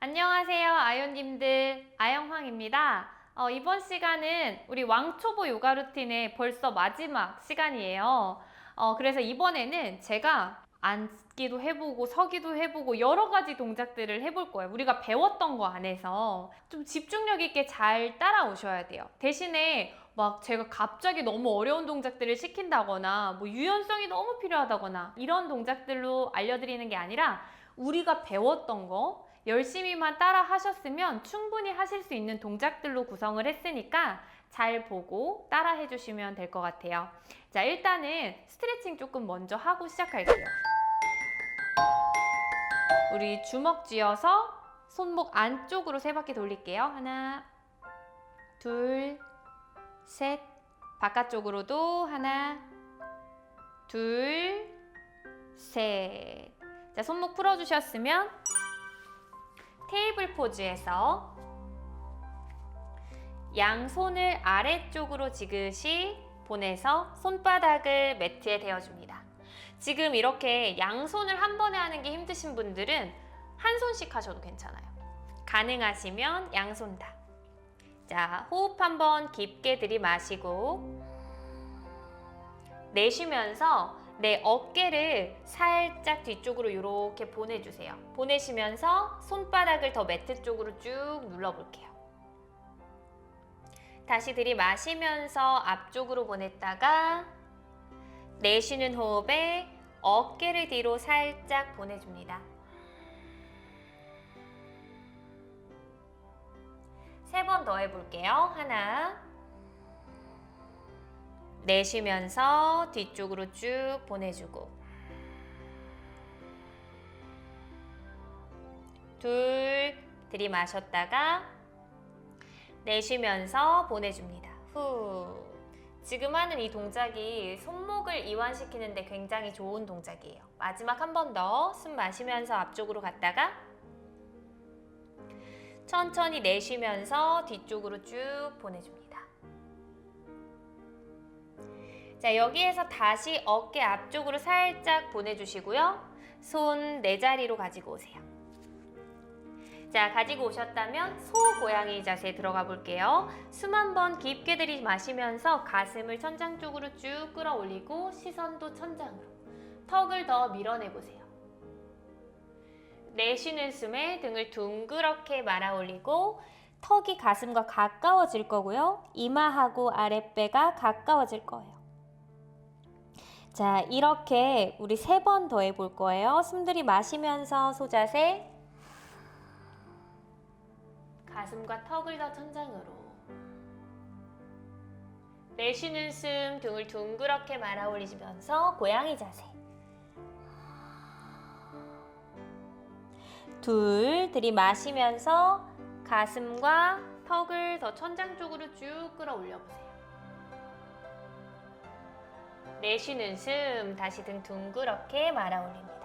안녕하세요, 아연님들. 아영황입니다. 이번 시간은 우리 왕초보 요가 루틴의 벌써 마지막 시간이에요. 그래서 이번에는 제가 앉기도 해보고 서기도 해보고 여러 가지 동작들을 해볼 거예요. 우리가 배웠던 거 안에서 좀 집중력 있게 잘 따라오셔야 돼요. 대신에 막 제가 갑자기 너무 어려운 동작들을 시킨다거나 뭐 유연성이 너무 필요하다거나 이런 동작들로 알려드리는 게 아니라 우리가 배웠던 거 열심히만 따라 하셨으면 충분히 하실 수 있는 동작들로 구성을 했으니까 잘 보고 따라 해주시면 될 것 같아요. 자, 일단은 스트레칭 조금 먼저 하고 시작할게요. 우리 주먹 쥐어서 손목 안쪽으로 3바퀴 돌릴게요. 하나, 둘, 셋. 바깥쪽으로도 하나, 둘, 셋. 자, 손목 풀어주셨으면 테이블 포즈에서 양손을 아래쪽으로 지그시 보내서 손바닥을 매트에 대어줍니다. 지금 이렇게 양손을 한 번에 하는 게 힘드신 분들은 한 손씩 하셔도 괜찮아요. 가능하시면 양손 다. 자, 호흡 한번 깊게 들이마시고 내쉬면서 내 어깨를 살짝 뒤쪽으로 이렇게 보내주세요. 보내시면서 손바닥을 더 매트 쪽으로 쭉 눌러볼게요. 다시 들이마시면서 앞쪽으로 보냈다가 내쉬는 호흡에 어깨를 뒤로 살짝 보내줍니다. 3번 더 해볼게요. 하나, 내쉬면서 뒤쪽으로 쭉 보내주고, 둘, 들이마셨다가 내쉬면서 보내줍니다. 후. 지금 하는 이 동작이 손목을 이완시키는 데 굉장히 좋은 동작이에요. 마지막 한 번 더 숨 마시면서 앞쪽으로 갔다가 천천히 내쉬면서 뒤쪽으로 쭉 보내줍니다. 자, 여기에서 다시 어깨 앞쪽으로 살짝 보내주시고요. 손 내 자리로 가지고 오세요. 자, 가지고 오셨다면 소고양이 자세에 들어가 볼게요. 숨 한번 깊게 들이마시면서 가슴을 천장 쪽으로 쭉 끌어올리고 시선도 천장으로. 턱을 더 밀어내보세요. 내쉬는 숨에 등을 둥그렇게 말아 올리고 턱이 가슴과 가까워질 거고요. 이마하고 아랫배가 가까워질 거예요. 자, 이렇게 우리 3번 더 해볼 거예요. 숨 들이마시면서 소자세. 가슴과 턱을 더 천장으로. 내쉬는 숨 등을 둥그렇게 말아 올리시면서 고양이 자세. 둘, 들이마시면서 가슴과 턱을 더 천장 쪽으로 쭉 끌어올려 보세요. 내쉬는 숨 다시 등 둥그렇게 말아 올립니다.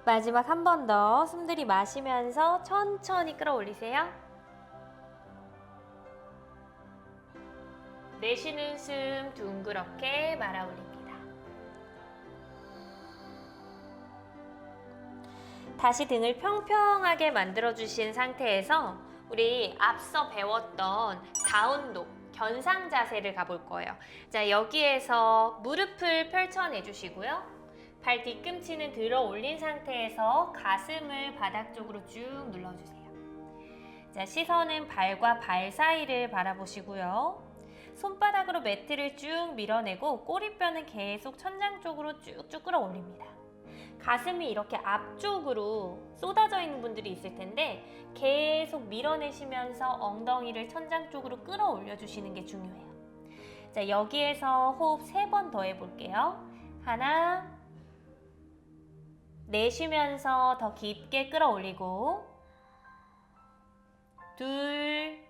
마지막 한 번 더 숨 들이마시면서 천천히 끌어올리세요. 내쉬는 숨 둥그렇게 말아 올립니다. 다시 등을 평평하게 만들어주신 상태에서 우리 앞서 배웠던 다운독, 견상 자세를 가볼 거예요. 자, 여기에서 무릎을 펼쳐내 주시고요. 발 뒤꿈치는 들어 올린 상태에서 가슴을 바닥 쪽으로 쭉 눌러주세요. 자, 시선은 발과 발 사이를 바라보시고요. 손바닥으로 매트를 쭉 밀어내고 꼬리뼈는 계속 천장 쪽으로 쭉쭉 끌어올립니다. 가슴이 이렇게 앞쪽으로 쏟아져 있는 분들이 있을 텐데 계속 밀어내시면서 엉덩이를 천장 쪽으로 끌어올려 주시는 게 중요해요. 자, 여기에서 호흡 3번 더 해볼게요. 하나, 내쉬면서 더 깊게 끌어올리고, 둘,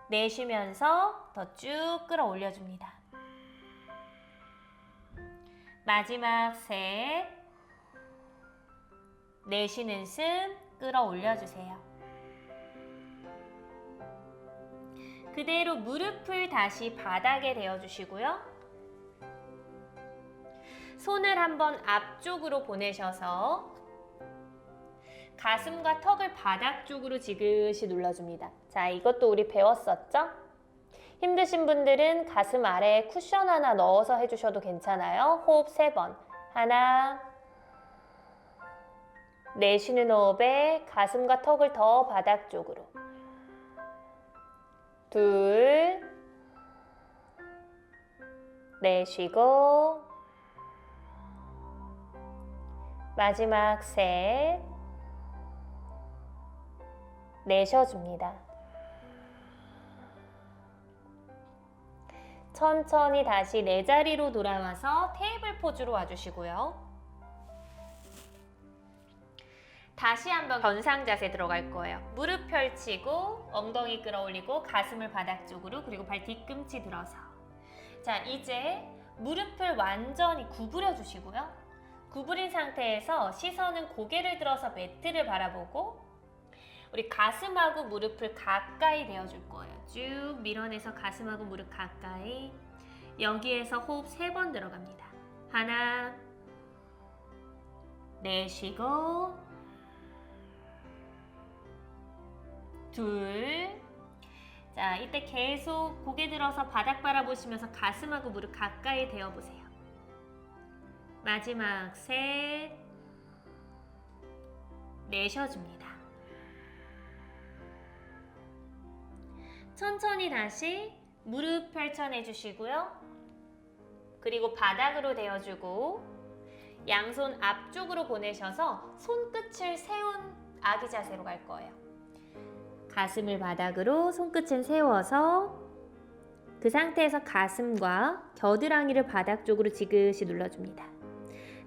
내쉬면서 더 쭉 끌어올려줍니다. 마지막 셋, 내쉬는 숨 끌어올려주세요. 그대로 무릎을 다시 바닥에 대어주시고요. 손을 한번 앞쪽으로 보내셔서 가슴과 턱을 바닥 쪽으로 지그시 눌러줍니다. 자, 이것도 우리 배웠었죠? 힘드신 분들은 가슴 아래에 쿠션 하나 넣어서 해주셔도 괜찮아요. 호흡 3번. 하나, 내쉬는 호흡에 가슴과 턱을 더 바닥 쪽으로. 둘, 내쉬고, 마지막 셋, 내쉬어줍니다. 천천히 다시 내 자리로 돌아와서 테이블 포즈로 와주시고요. 다시 한번 견상 자세 들어갈 거예요. 무릎 펼치고 엉덩이 끌어올리고 가슴을 바닥 쪽으로, 그리고 발 뒤꿈치 들어서. 자, 이제 무릎을 완전히 구부려 주시고요. 구부린 상태에서 시선은 고개를 들어서 매트를 바라보고 우리 가슴하고 무릎을 가까이 대어줄 거예요. 쭉 밀어내서 가슴하고 무릎 가까이. 여기에서 호흡 3번 들어갑니다. 하나, 내쉬고, 둘. 자, 이때 계속 고개 들어서 바닥 바라보시면서 가슴하고 무릎 가까이 대어보세요. 마지막 셋, 내쉬어줍니다. 천천히 다시 무릎 펼쳐내 주시고요. 그리고 바닥으로 대어주고 양손 앞쪽으로 보내셔서 손끝을 세운 아기 자세로 갈 거예요. 가슴을 바닥으로 손끝을 세워서 그 상태에서 가슴과 겨드랑이를 바닥 쪽으로 지그시 눌러줍니다.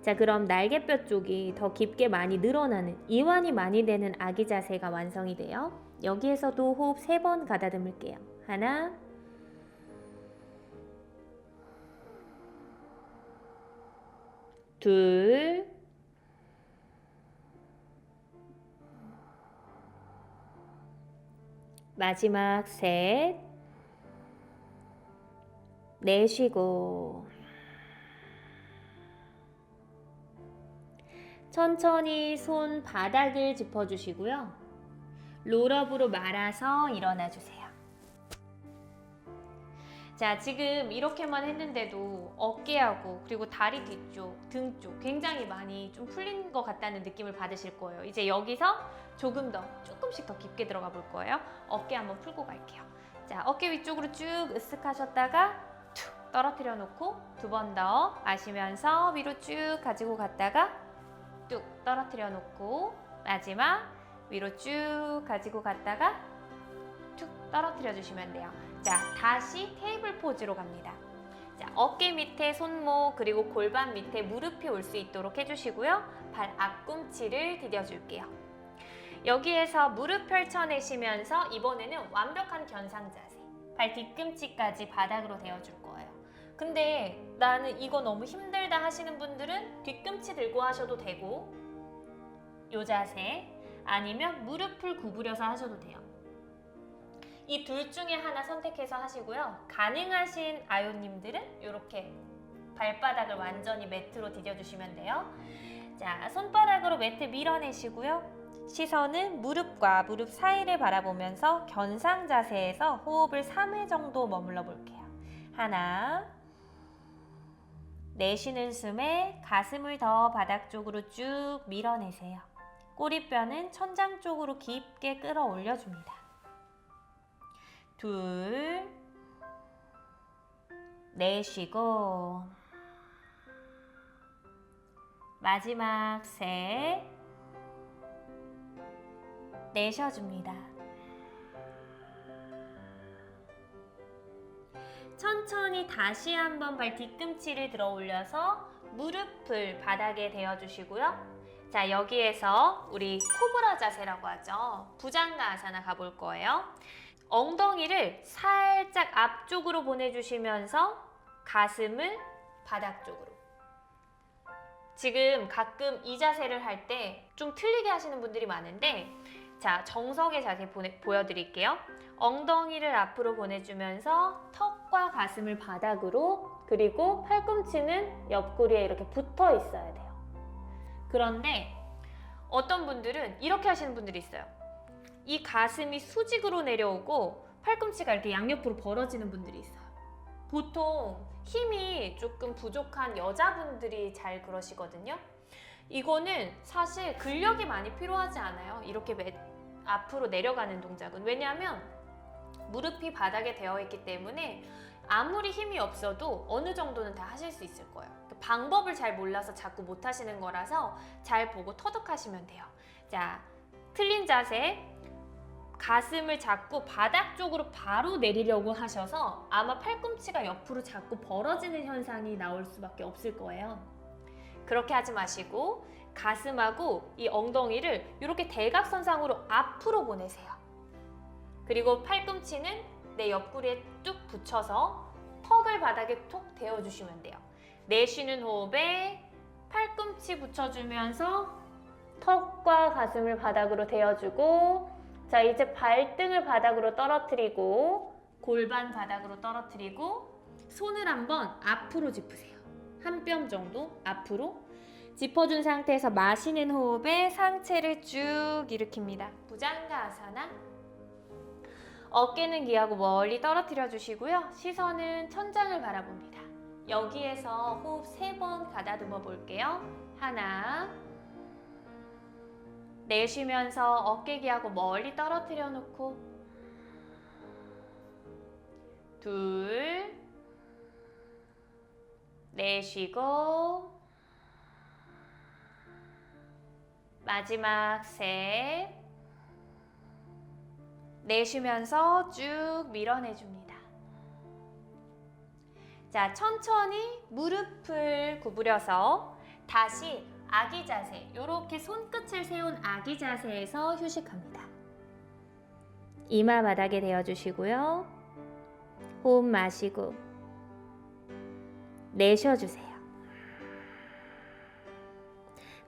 자, 그럼 날개뼈 쪽이 더 깊게 많이 늘어나는, 이완이 많이 되는 아기 자세가 완성이 돼요. 여기에서도 호흡 3번 가다듬을게요. 하나, 둘, 마지막 셋, 내쉬고, 천천히 손 바닥을 짚어주시고요. 롤업으로 말아서 일어나 주세요. 자, 지금 이렇게만 했는데도 어깨하고 그리고 다리 뒤쪽, 등 쪽 굉장히 많이 좀 풀린 것 같다는 느낌을 받으실 거예요. 이제 여기서 조금 더 조금씩 더 깊게 들어가 볼 거예요. 어깨 한번 풀고 갈게요. 자, 어깨 위쪽으로 쭉 으쓱 하셨다가 툭 떨어뜨려 놓고 2번 더 마시면서 위로 쭉 가지고 갔다가 뚝 떨어뜨려 놓고 마지막 위로 쭉 가지고 갔다가 툭 떨어뜨려 주시면 돼요. 자, 다시 테이블 포즈로 갑니다. 자, 어깨 밑에 손목 그리고 골반 밑에 무릎이 올 수 있도록 해주시고요. 발 앞꿈치를 디뎌줄게요. 여기에서 무릎 펼쳐내시면서 이번에는 완벽한 견상 자세. 발 뒤꿈치까지 바닥으로 대어줄 거예요. 근데 나는 이거 너무 힘들다 하시는 분들은 뒤꿈치 들고 하셔도 되고 이 자세, 아니면 무릎을 구부려서 하셔도 돼요. 이 둘 중에 하나 선택해서 하시고요. 가능하신 아요님들은 이렇게 발바닥을 완전히 매트로 디뎌주시면 돼요. 자, 손바닥으로 매트 밀어내시고요. 시선은 무릎과 무릎 사이를 바라보면서 견상 자세에서 호흡을 3회 정도 머물러 볼게요. 하나, 내쉬는 숨에 가슴을 더 바닥 쪽으로 쭉 밀어내세요. 꼬리뼈는 천장 쪽으로 깊게 끌어올려 줍니다. 둘, 내쉬고, 마지막 셋, 내쉬어줍니다. 천천히 다시 한번 발 뒤꿈치를 들어 올려서 무릎을 바닥에 대어주시고요. 자, 여기에서 우리 코브라 자세라고 하죠. 부장가 아사나 가볼 거예요. 엉덩이를 살짝 앞쪽으로 보내주시면서 가슴을 바닥 쪽으로. 지금 가끔 이 자세를 할 때 좀 틀리게 하시는 분들이 많은데, 자, 정석의 자세 보여드릴게요. 엉덩이를 앞으로 보내주면서 턱과 가슴을 바닥으로 그리고 팔꿈치는 옆구리에 이렇게 붙어 있어야 돼요. 그런데 어떤 분들은 이렇게 하시는 분들이 있어요. 이 가슴이 수직으로 내려오고 팔꿈치가 이렇게 양옆으로 벌어지는 분들이 있어요. 보통 힘이 조금 부족한 여자분들이 잘 그러시거든요. 이거는 사실 근력이 많이 필요하지 않아요. 이렇게 앞으로 내려가는 동작은. 왜냐하면 무릎이 바닥에 되어 있기 때문에 아무리 힘이 없어도 어느 정도는 다 하실 수 있을 거예요. 방법을 잘 몰라서 자꾸 못 하시는 거라서 잘 보고 터득하시면 돼요. 자, 틀린 자세. 가슴을 잡고 바닥 쪽으로 바로 내리려고 하셔서 아마 팔꿈치가 옆으로 자꾸 벌어지는 현상이 나올 수밖에 없을 거예요. 그렇게 하지 마시고 가슴하고 이 엉덩이를 이렇게 대각선상으로 앞으로 보내세요. 그리고 팔꿈치는 내 옆구리에 뚝 붙여서 턱을 바닥에 톡 대어주시면 돼요. 내쉬는 호흡에 팔꿈치 붙여주면서 턱과 가슴을 바닥으로 대어주고, 자, 이제 발등을 바닥으로 떨어뜨리고 골반 바닥으로 떨어뜨리고 손을 한번 앞으로 짚으세요. 한 뼘 정도 앞으로 짚어준 상태에서 마시는 호흡에 상체를 쭉 일으킵니다. 부장가아사나. 어깨는 귀하고 멀리 떨어뜨려 주시고요. 시선은 천장을 바라봅니다. 여기에서 호흡 3번 가다듬어 볼게요. 하나, 내쉬면서 어깨 귀하고 멀리 떨어뜨려 놓고, 둘, 내쉬고, 마지막 셋, 내쉬면서 쭉 밀어내줍니다. 자, 천천히 무릎을 구부려서 다시 아기 자세, 이렇게 손끝을 세운 아기 자세에서 휴식합니다. 이마 바닥에 대어주시고요. 호흡 마시고 내쉬어주세요.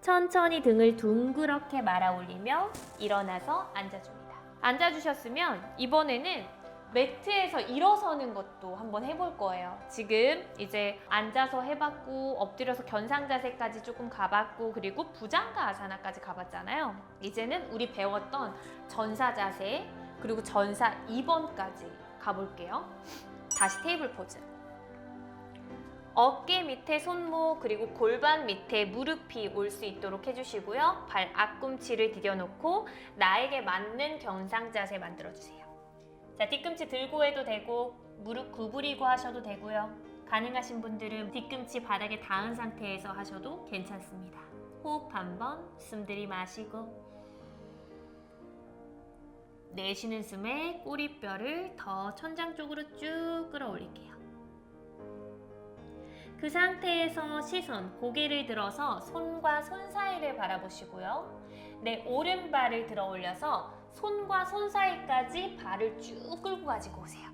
천천히 등을 둥그렇게 말아 올리며 일어나서 앉아줍니다. 앉아주셨으면 이번에는 매트에서 일어서는 것도 한번 해볼 거예요. 지금 이제 앉아서 해봤고 엎드려서 견상 자세까지 조금 가봤고 그리고 부장가 아사나까지 가봤잖아요. 이제는 우리 배웠던 전사 자세 그리고 전사 2번까지 가볼게요. 다시 테이블 포즈. 어깨 밑에 손목 그리고 골반 밑에 무릎이 올 수 있도록 해주시고요. 발 앞꿈치를 디뎌놓고 나에게 맞는 경상 자세 만들어주세요. 자, 뒤꿈치 들고 해도 되고 무릎 구부리고 하셔도 되고요. 가능하신 분들은 뒤꿈치 바닥에 닿은 상태에서 하셔도 괜찮습니다. 호흡 한번 숨 들이마시고 내쉬는 숨에 꼬리뼈를 더 천장 쪽으로 쭉 끌어올릴게요. 그 상태에서 시선, 고개를 들어서 손과 손 사이를 바라보시고요. 내 오른발을 들어 올려서 손과 손 사이까지 발을 쭉 끌고 가지고 오세요.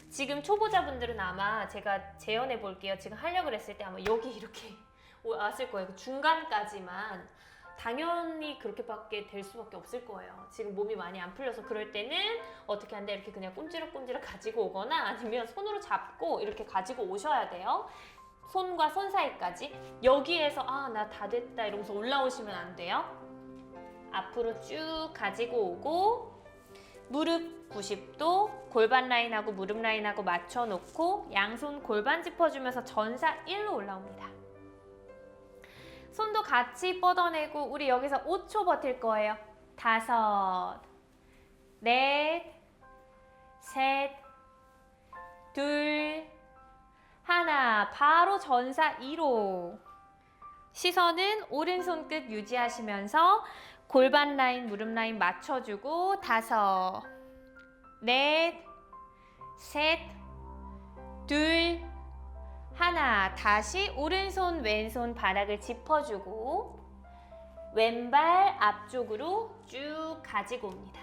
지금 초보자분들은 아마 제가 재현해 볼게요. 지금 하려고 했을 때 아마 여기 이렇게 왔을 거예요. 중간까지만. 당연히 그렇게밖에 될 수밖에 없을 거예요. 지금 몸이 많이 안 풀려서 그럴 때는 어떻게 한다 이렇게 그냥 꼼지락꼼지락 가지고 오거나 아니면 손으로 잡고 이렇게 가지고 오셔야 돼요. 손과 손 사이까지. 여기에서 아, 나 다 됐다 이러면서 올라오시면 안 돼요. 앞으로 쭉 가지고 오고 무릎 90도 골반 라인하고 무릎 라인하고 맞춰놓고 양손 골반 짚어주면서 전사 1로 올라옵니다. 손도 같이 뻗어내고 우리 여기서 5초 버틸 거예요. 5, 넷, 셋, 둘, 하나. 바로 전사 2로. 시선은 오른손 끝 유지하시면서 골반 라인, 무릎 라인 맞춰주고 5, 넷, 셋, 둘, 하나. 다시 오른손, 왼손 바닥을 짚어주고 왼발 앞쪽으로 쭉 가지고 옵니다.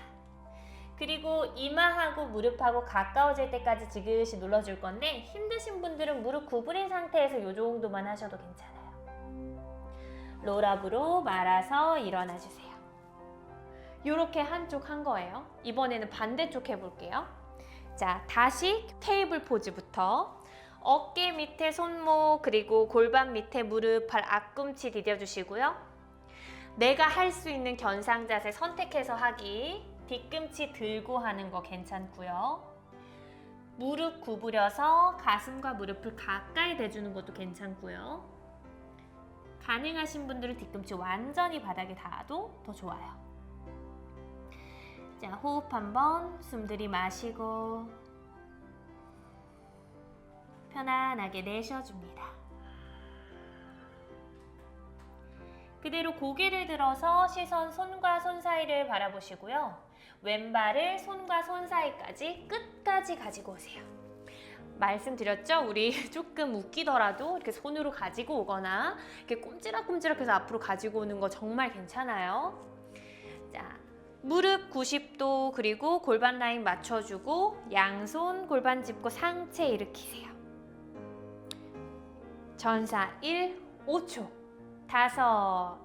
그리고 이마하고 무릎하고 가까워질 때까지 지그시 눌러줄 건데 힘드신 분들은 무릎 구부린 상태에서 이 정도만 하셔도 괜찮아요. 롤업으로 말아서 일어나주세요. 이렇게 한쪽 한 거예요. 이번에는 반대쪽 해볼게요. 자, 다시 테이블 포즈부터 어깨 밑에 손목, 그리고 골반 밑에 무릎, 발 앞꿈치 디뎌주시고요. 내가 할 수 있는 견상 자세 선택해서 하기. 뒤꿈치 들고 하는 거 괜찮고요. 무릎 구부려서 가슴과 무릎을 가까이 대주는 것도 괜찮고요. 가능하신 분들은 뒤꿈치 완전히 바닥에 닿아도 더 좋아요. 자, 호흡 한번 숨 들이마시고 편안하게 내쉬어줍니다. 그대로 고개를 들어서 시선 손과 손 사이를 바라보시고요. 왼발을 손과 손 사이까지 끝까지 가지고 오세요. 말씀드렸죠? 우리 조금 웃기더라도 이렇게 손으로 가지고 오거나 이렇게 꼼지락꼼지락해서 앞으로 가지고 오는 거 정말 괜찮아요. 자, 무릎 90도 그리고 골반 라인 맞춰주고 양손 골반 짚고 상체 일으키세요. 전사 1, 5초. 5,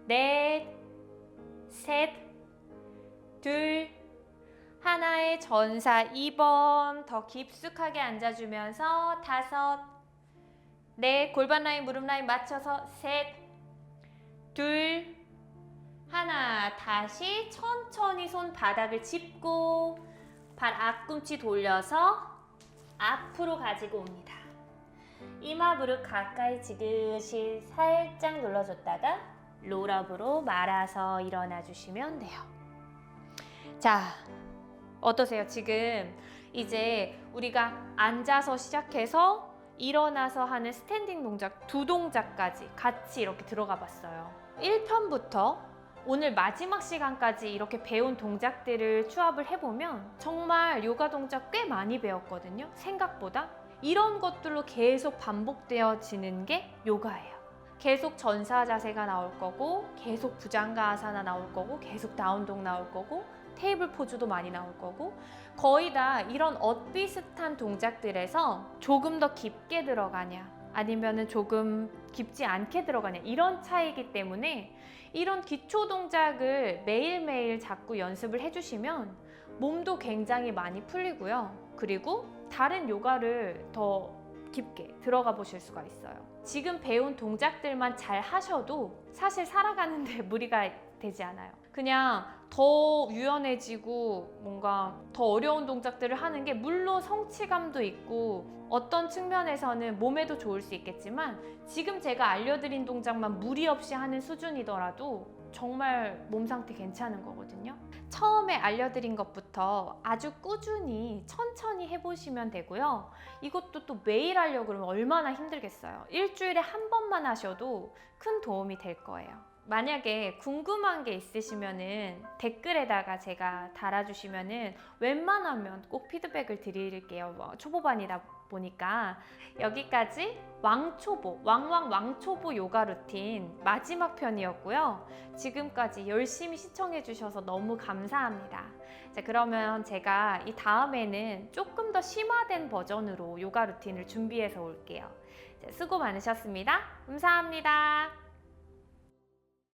넷, 셋, 둘, 하나의 전사 2번 더 깊숙하게 앉아주면서 5, 넷, 골반 라인 무릎 라인 맞춰서 셋, 둘, 하나. 다시 천천히 손 바닥을 짚고 발 앞꿈치 돌려서 앞으로 가지고 옵니다. 이마 무릎 가까이 지그시 살짝 눌러줬다가 롤업으로 말아서 일어나 주시면 돼요. 자, 어떠세요? 지금 이제 우리가 앉아서 시작해서 일어나서 하는 스탠딩 동작 2동작까지 같이 이렇게 들어가 봤어요. 1편부터 오늘 마지막 시간까지 이렇게 배운 동작들을 추합을 해보면 정말 요가 동작 꽤 많이 배웠거든요. 생각보다. 이런 것들로 계속 반복되어지는 게 요가예요. 계속 전사 자세가 나올 거고, 계속 부장가 아사나 나올 거고, 계속 다운독 나올 거고, 테이블 포즈도 많이 나올 거고, 거의 다 이런 엇비슷한 동작들에서 조금 더 깊게 들어가냐 아니면은 조금 깊지 않게 들어가냐 이런 차이기 때문에 이런 기초 동작을 매일매일 자꾸 연습을 해주시면 몸도 굉장히 많이 풀리고요. 그리고 다른 요가를 더 깊게 들어가 보실 수가 있어요. 지금 배운 동작들만 잘 하셔도 사실 살아가는데 무리가 되지 않아요. 그냥 더 유연해지고 뭔가 더 어려운 동작들을 하는 게 물론 성취감도 있고 어떤 측면에서는 몸에도 좋을 수 있겠지만 지금 제가 알려드린 동작만 무리 없이 하는 수준이더라도 정말 몸 상태 괜찮은 거거든요. 처음에 알려드린 것부터 아주 꾸준히 천천히 해보시면 되고요. 이것도 또 매일 하려고 그러면 얼마나 힘들겠어요. 일주일에 한 번만 하셔도 큰 도움이 될 거예요. 만약에 궁금한 게 있으시면은 댓글에다가 제가 달아주시면은 웬만하면 꼭 피드백을 드릴게요. 초보반이다 보니까. 여기까지 왕초보, 왕초보 요가 루틴 마지막 편이었고요. 지금까지 열심히 시청해 주셔서 너무 감사합니다. 자, 그러면 제가 이 다음에는 조금 더 심화된 버전으로 요가 루틴을 준비해서 올게요. 자, 수고 많으셨습니다. 감사합니다.